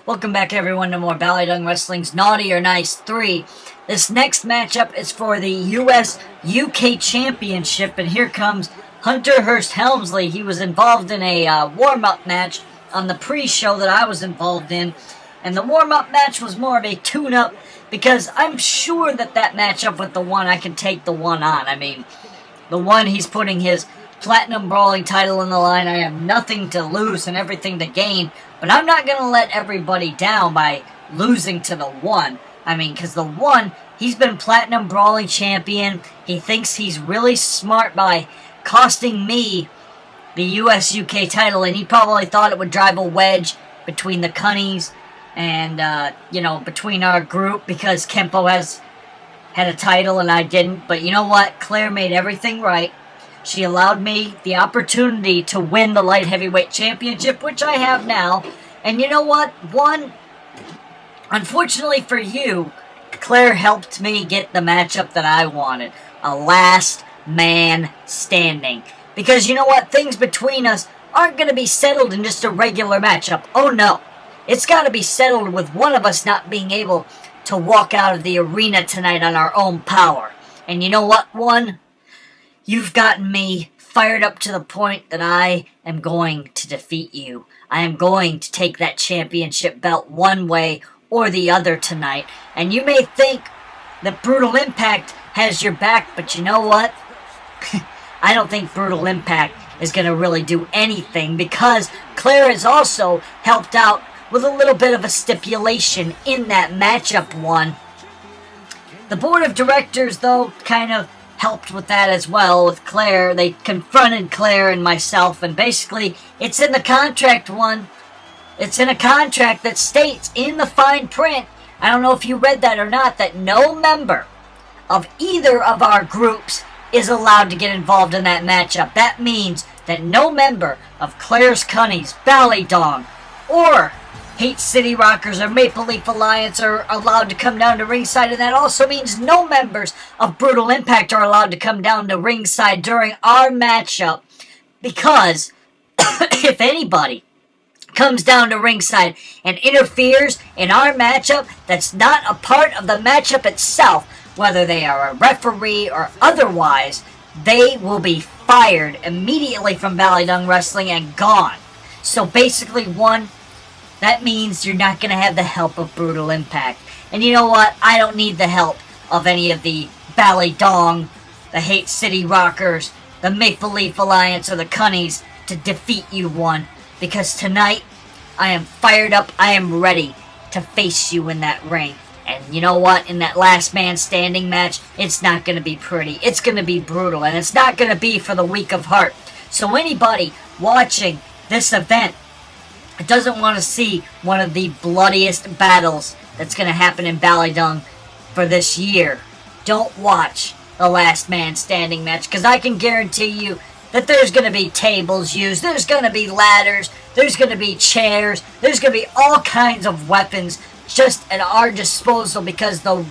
Welcome back, everyone, to more BallyDung Wrestling's Naughty or Nice 3. This next matchup is for the US UK Championship, and here comes Hunter Hearst Helmsley. He was involved in a warm-up match on the pre-show that I was involved in, and the warm-up match was more of a tune-up because I'm sure that matchup with the one, I can take the one on. I mean, the one, he's putting his Platinum Brawling title on the line. I have nothing to lose and everything to gain, but I'm not going to let everybody down by losing to the one. I mean, because the one, he's been Platinum Brawling champion. He thinks he's really smart by costing me the US UK title, and he probably thought it would drive a wedge between the Cunnies and, between our group, because Kenpo has had a title and I didn't. But you know what? Claire made everything right. She allowed me the opportunity to win the Light Heavyweight Championship, which I have now. And you know what? Unfortunately for you, Claire helped me get the matchup that I wanted. A last man standing. Because you know what? Things between us aren't going to be settled in just a regular matchup. Oh no. It's got to be settled with one of us not being able to walk out of the arena tonight on our own power. And you know what, one? You've gotten me fired up to the point that I am going to defeat you. I am going to take that championship belt one way or the other tonight. And you may think that Brutal Impact has your back, but you know what? I don't think Brutal Impact is going to really do anything, because Claire has also helped out with a little bit of a stipulation in that matchup one. The board of directors, though, kind of helped with that as well with Claire. They confronted Claire and myself, and basically it's in the contract one. It's in a contract that states in the fine print, I don't know if you read that or not, that no member of either of our groups is allowed to get involved in that matchup. That means that no member of Claire's Cunnies, BallyDung, or Hate City Rockers or Maple Leaf Alliance are allowed to come down to ringside, and that also means no members of Brutal Impact are allowed to come down to ringside during our matchup, because if anybody comes down to ringside and interferes in our matchup that's not a part of the matchup itself, whether they are a referee or otherwise, they will be fired immediately from BallyDung Wrestling and gone. So basically, one, that means you're not going to have the help of Brutal Impact. And you know what? I don't need the help of any of the BallyDung, the Hate City Rockers, the Maple Leaf Alliance, or the Cunnies to defeat you, one. Because tonight, I am fired up. I am ready to face you in that ring. And you know what? In that last man standing match, it's not going to be pretty. It's going to be brutal. And it's not going to be for the weak of heart. So anybody watching this event doesn't want to see one of the bloodiest battles that's going to happen in BallyDung for this year, don't watch the last man standing match, because I can guarantee you that there's going to be tables used, there's going to be ladders, there's going to be chairs, there's going to be all kinds of weapons just at our disposal, because the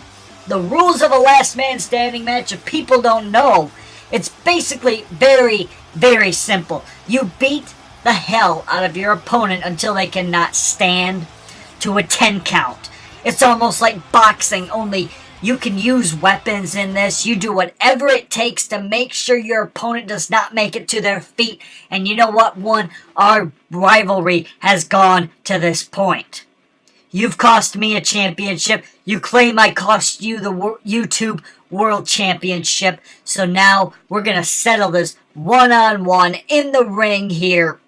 rules of a last man standing match, if people don't know, it's basically very, very simple. You beat the hell out of your opponent until they cannot stand to a 10 count. It's almost like boxing, only you can use weapons in this. You do whatever it takes to make sure your opponent does not make it to their feet. And you know what, one? Our rivalry has gone to this point. You've cost me a championship. You claim I cost you the YouTube World Championship. So now we're going to settle this one-on-one in the ring here.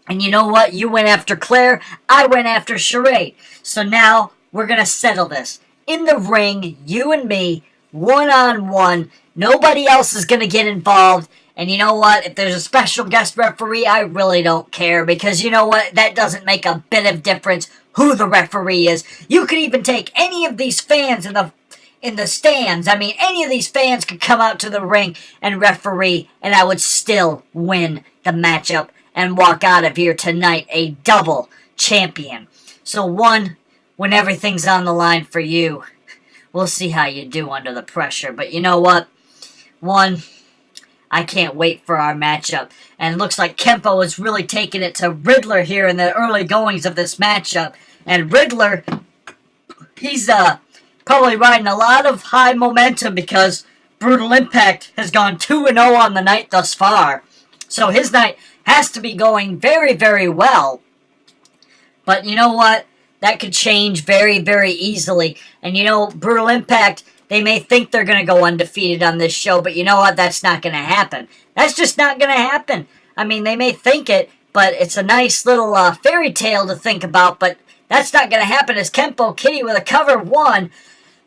And you know what? You went after Claire. I went after Charade. So now we're going to settle this. In the ring, you and me, one-on-one. Nobody else is going to get involved. And you know what? If there's a special guest referee, I really don't care. Because you know what? That doesn't make a bit of difference who the referee is. You could even take any of these fans in the stands. I mean, any of these fans could come out to the ring and referee, and I would still win the matchup and walk out of here tonight a double champion. So one, when everything's on the line for you, we'll see how you do under the pressure. But you know what? One, I can't wait for our matchup. And it looks like Kenpo is really taking it to Riddler here in the early goings of this matchup. And Riddler, he's probably riding a lot of high momentum because Brutal Impact has gone 2-0 on the night thus far. So his night has to be going very, very well. But you know what? That could change very, very easily. And you know, Brutal Impact, they may think they're going to go undefeated on this show, but you know what? That's not going to happen. That's just not going to happen. I mean, they may think it, but it's a nice little fairy tale to think about, but that's not going to happen as Kenpo Kitty with a cover 1.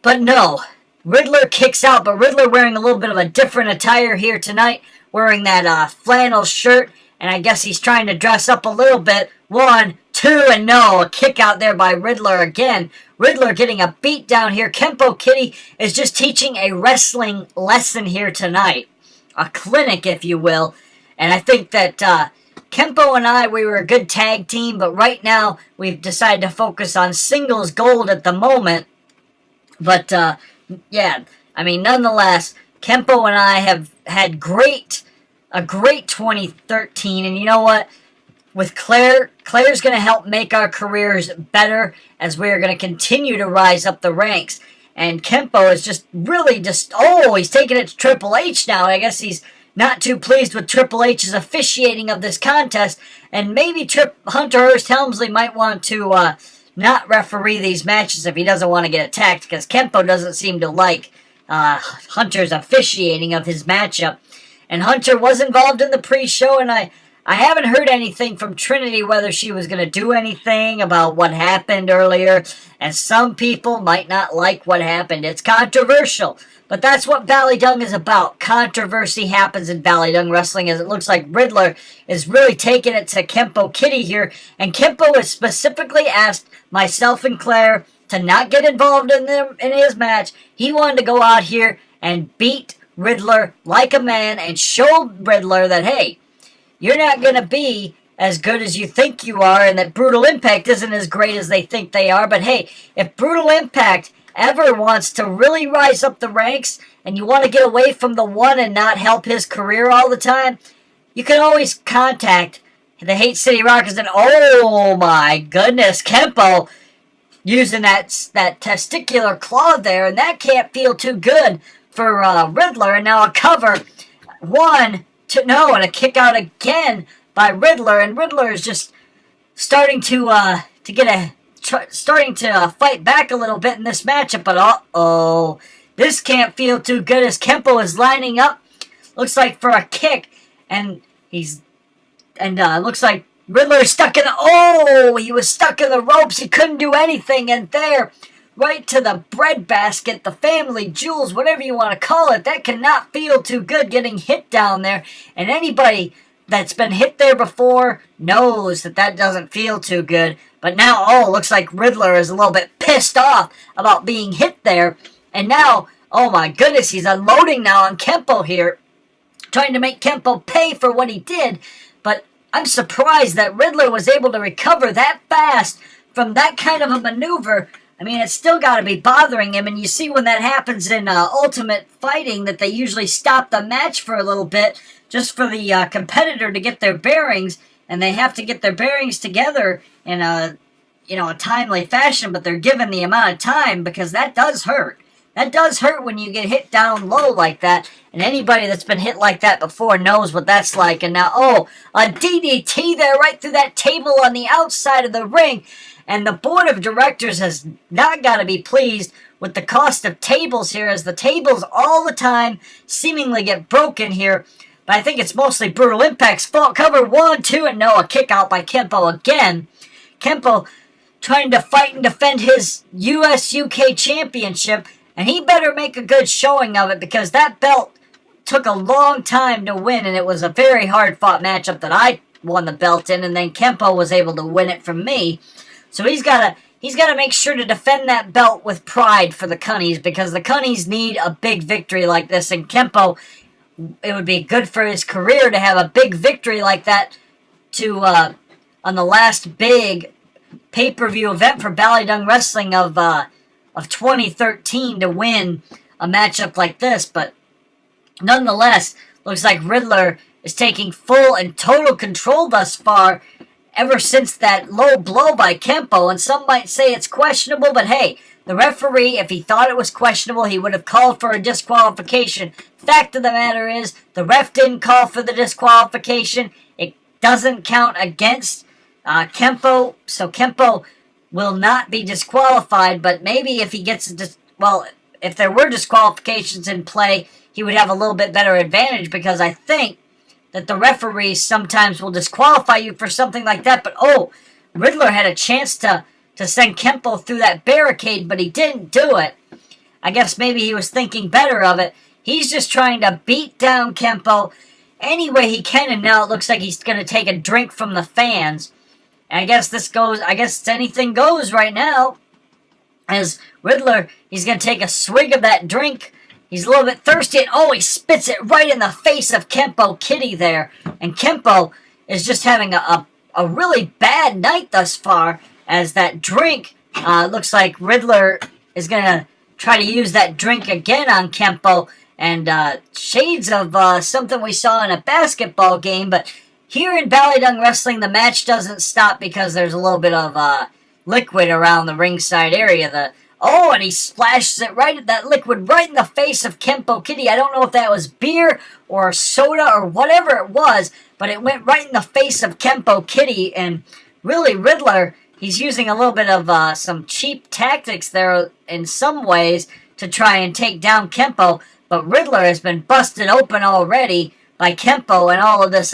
But no, Riddler kicks out, but Riddler wearing a little bit of a different attire here tonight, wearing that flannel shirt, and I guess he's trying to dress up a little bit. 1, 2, and no, a kick out there by Riddler again. Riddler getting a beat down here. Kenpo Kitty is just teaching a wrestling lesson here tonight. A clinic, if you will. And I think that Kenpo and I, we were a good tag team, but right now we've decided to focus on singles gold at the moment. But, yeah, I mean, nonetheless, Kenpo and I have had a great 2013, and you know what? With Claire's going to help make our careers better as we are going to continue to rise up the ranks. And Kenpo is just really he's taking it to Triple H now. I guess he's not too pleased with Triple H's officiating of this contest. And maybe Hunter Hearst Helmsley might want to not referee these matches if he doesn't want to get attacked, because Kenpo doesn't seem to like Hunter's officiating of his matchup. And Hunter was involved in the pre-show, and I haven't heard anything from Trinity whether she was going to do anything about what happened earlier, and some people might not like what happened. It's controversial, but that's what BallyDung is about. Controversy happens in BallyDung Wrestling, as it looks like Riddler is really taking it to Kenpo Kitty here, and Kenpo has specifically asked myself and Claire to not get involved in his match. He wanted to go out here and beat Riddler like a man and show Riddler that, hey, you're not going to be as good as you think you are, and that Brutal Impact isn't as great as they think they are. But hey, if Brutal Impact ever wants to really rise up the ranks, and you want to get away from the one and not help his career all the time, you can always contact the Hate City Rockers. And oh my goodness, Kenpo using that testicular claw there, and that can't feel too good for Riddler. And now a cover 1. No, and a kick out again by Riddler, and Riddler is just starting to fight back a little bit in this matchup. But this can't feel too good as Kenpo is lining up. Looks like for a kick, and looks like Riddler is stuck in. He was stuck in the ropes. He couldn't do anything, and there. Right to the breadbasket, the family jewels, whatever you want to call it. That cannot feel too good getting hit down there. And anybody that's been hit there before knows that doesn't feel too good. But now, looks like Riddler is a little bit pissed off about being hit there. And now, oh my goodness, he's unloading now on Kenpo here, trying to make Kenpo pay for what he did. But I'm surprised that Riddler was able to recover that fast from that kind of a maneuver. I mean, it's still got to be bothering him, and you see when that happens in Ultimate Fighting that they usually stop the match for a little bit just for the competitor to get their bearings, and they have to get their bearings together in a timely fashion, but they're given the amount of time because that does hurt. That does hurt when you get hit down low like that, and anybody that's been hit like that before knows what that's like. And now, a DDT there right through that table on the outside of the ring. And the board of directors has not got to be pleased with the cost of tables here, as the tables all the time seemingly get broken here. But I think it's mostly Brutal Impact's fault. Cover 1, 2, and no, a kick out by Kenpo again. Kenpo trying to fight and defend his US-UK championship, and he better make a good showing of it, because that belt took a long time to win, and it was a very hard-fought matchup that I won the belt in, and then Kenpo was able to win it from me. So he's got to make sure to defend that belt with pride for the Cunnies, because the Cunnies need a big victory like this. And Kenpo, it would be good for his career to have a big victory like that on the last big pay-per-view event for BallyDung Wrestling of 2013 to win a matchup like this. But nonetheless, Looks like Riddler is taking full and total control thus far, ever since that low blow by Kenpo, and some might say it's questionable, but hey, the referee, if he thought it was questionable, he would have called for a disqualification. Fact of the matter is, the ref didn't call for the disqualification. It doesn't count against Kenpo, so Kenpo will not be disqualified, but maybe if he gets if there were disqualifications in play, he would have a little bit better advantage, because I think that the referees sometimes will disqualify you for something like that. But Riddler had a chance to send Kenpo through that barricade, but he didn't do it. I guess maybe he was thinking better of it. He's just trying to beat down Kenpo any way he can, and now it looks like he's going to take a drink from the fans. And I guess anything goes right now. As Riddler, he's going to take a swig of that drink. He's a little bit thirsty, and he spits it right in the face of Kenpo Kitty there. And Kenpo is just having a really bad night thus far, as that drink, looks like Riddler is going to try to use that drink again on Kenpo, and shades of something we saw in a basketball game. But here in BallyDung Wrestling, the match doesn't stop because there's a little bit of liquid around the ringside area. And he splashes that liquid right in the face of Kenpo Kitty. I don't know if that was beer or soda or whatever it was, but it went right in the face of Kenpo Kitty. And really, Riddler, he's using a little bit of some cheap tactics there in some ways to try and take down Kenpo. But Riddler has been busted open already by Kenpo and all of this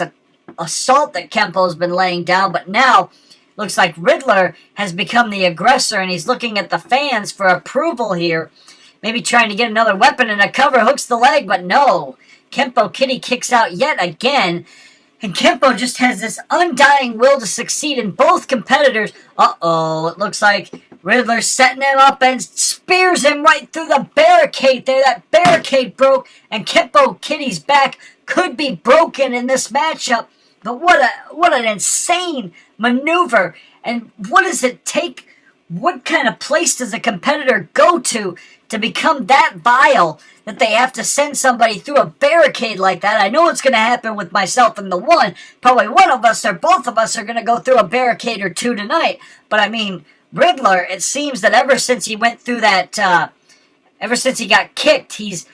assault that Kenpo's been laying down. But now, looks like Riddler has become the aggressor, and he's looking at the fans for approval here. Maybe trying to get another weapon and a cover, hooks the leg, but no. Kenpo Kitty kicks out yet again, and Kenpo just has this undying will to succeed in both competitors. It looks like Riddler's setting him up and spears him right through the barricade there. That barricade broke, and Kenpo Kitty's back could be broken in this matchup. But what an insane maneuver. And what does it take? What kind of place does a competitor go to become that vile that they have to send somebody through a barricade like that? I know it's going to happen with myself and the one. Probably one of us or both of us are going to go through a barricade or two tonight. But I mean, Riddler, it seems that ever since he went through that, ever since he got kicked, he's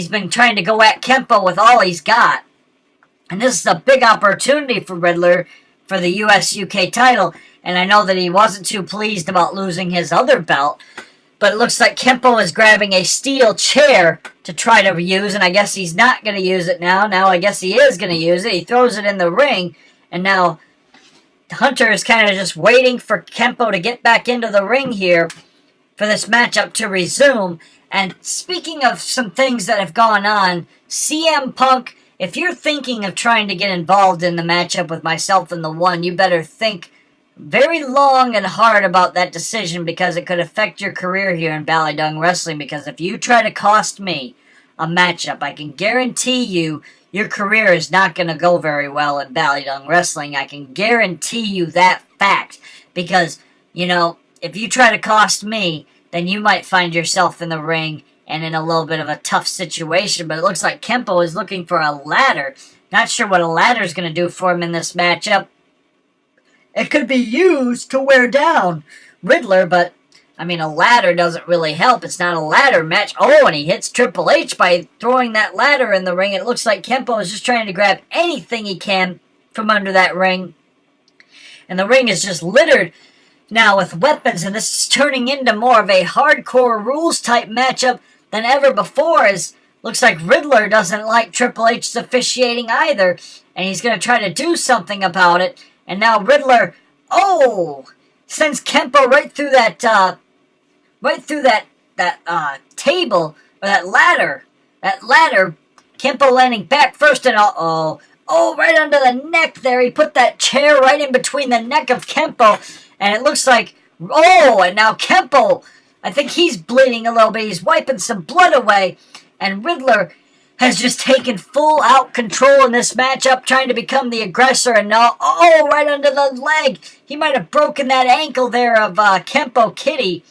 been trying to go at Kenpo with all he's got. And this is a big opportunity for Riddler for the US UK title. And I know that he wasn't too pleased about losing his other belt. But it looks like Kenpo is grabbing a steel chair to try to use. And I guess he's not going to use it now. Now I guess he is going to use it. He throws it in the ring. And now Hunter is kind of just waiting for Kenpo to get back into the ring here for this matchup to resume. And speaking of some things that have gone on, CM Punk, if you're thinking of trying to get involved in the matchup with myself and the one, you better think very long and hard about that decision, because it could affect your career here in BallyDung Wrestling. Because if you try to cost me a matchup, I can guarantee you your career is not going to go very well in BallyDung Wrestling. I can guarantee you that fact. Because, if you try to cost me, then you might find yourself in the ring and in a little bit of a tough situation. But it looks like Kenpo is looking for a ladder. Not sure what a ladder is going to do for him in this matchup. It could be used to wear down Riddler, but, a ladder doesn't really help. It's not a ladder match. And he hits Triple H by throwing that ladder in the ring. It looks like Kenpo is just trying to grab anything he can from under that ring. And the ring is just littered now with weapons, and this is turning into more of a hardcore rules type matchup than ever before, as looks like Riddler doesn't like Triple H's officiating either, and he's going to try to do something about it. And now Riddler, sends Kenpo right through that table, or that ladder. Kenpo landing back first, and right under the neck there. He put that chair right in between the neck of Kenpo, and it looks like, and now Kenpo, I think he's bleeding a little bit. He's wiping some blood away, and Riddler has just taken full out control in this matchup, trying to become the aggressor, and now, right under the leg. He might have broken that ankle there of Kenpo Kitty.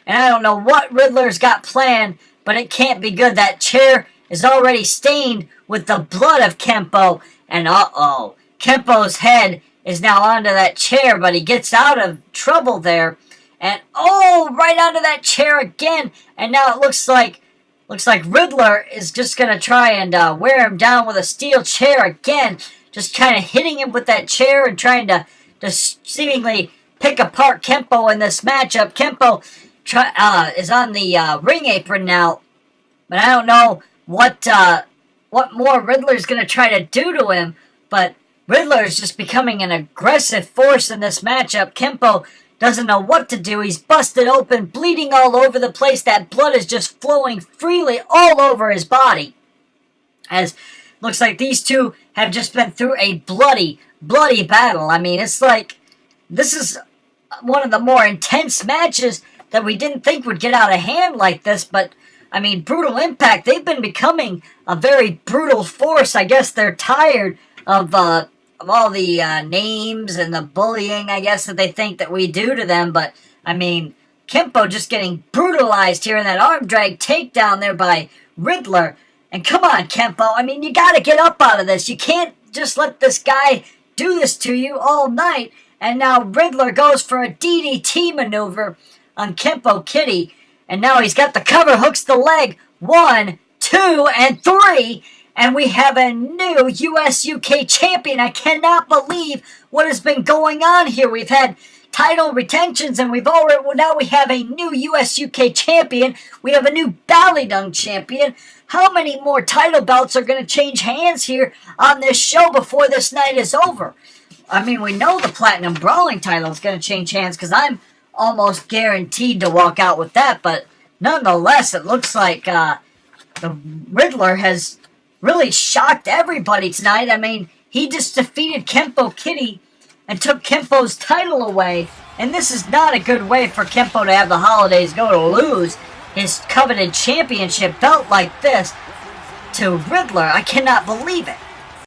And I don't know what Riddler's got planned, but it can't be good. That chair is already stained with the blood of Kenpo. And uh-oh, Kenpo's head is now onto that chair, but he gets out of trouble there. And oh, right onto that chair again. And now it looks like Riddler is just going to try and wear him down with a steel chair again. Just kind of hitting him with that chair and trying to seemingly pick apart Kenpo in this matchup. Kenpo is on the ring apron now, but I don't know what more Riddler's going to try to do to him, but Riddler is just becoming an aggressive force in this matchup. Kenpo doesn't know what to do. He's busted open, bleeding all over the place. That blood is just flowing freely all over his body. As looks like these two have just been through a bloody battle. I mean, it's like this is one of the more intense matches that we didn't think would get out of hand like this, but I mean, Brutal Impact, they've been becoming a very brutal force. I guess they're tired of all the names and the bullying, I guess, that they think that we do to them. But, I mean, Kenpo just getting brutalized here in that arm drag takedown there by Riddler. And come on, Kenpo, I mean, you got to get up out of this. You can't just let this guy do this to you all night. And now Riddler goes for a DDT maneuver on Kenpo Kitty. And now he's got the cover, hooks the leg. 1, 2, and 3. And we have a new US UK champion. I cannot believe what has been going on here. We've had title retentions, and now we have a new US UK champion. We have a new BallyDung champion. How many more title belts are going to change hands here on this show before this night is over? I mean, we know the Platinum Brawling title is going to change hands because I'm almost guaranteed to walk out with that. But nonetheless, it looks like the Riddler has really shocked everybody tonight. I mean, he just defeated Kenpo Kitty and took Kenpo's title away. And this is not a good way for Kenpo to have the holidays go to lose his coveted championship belt like this to Riddler. I cannot believe it.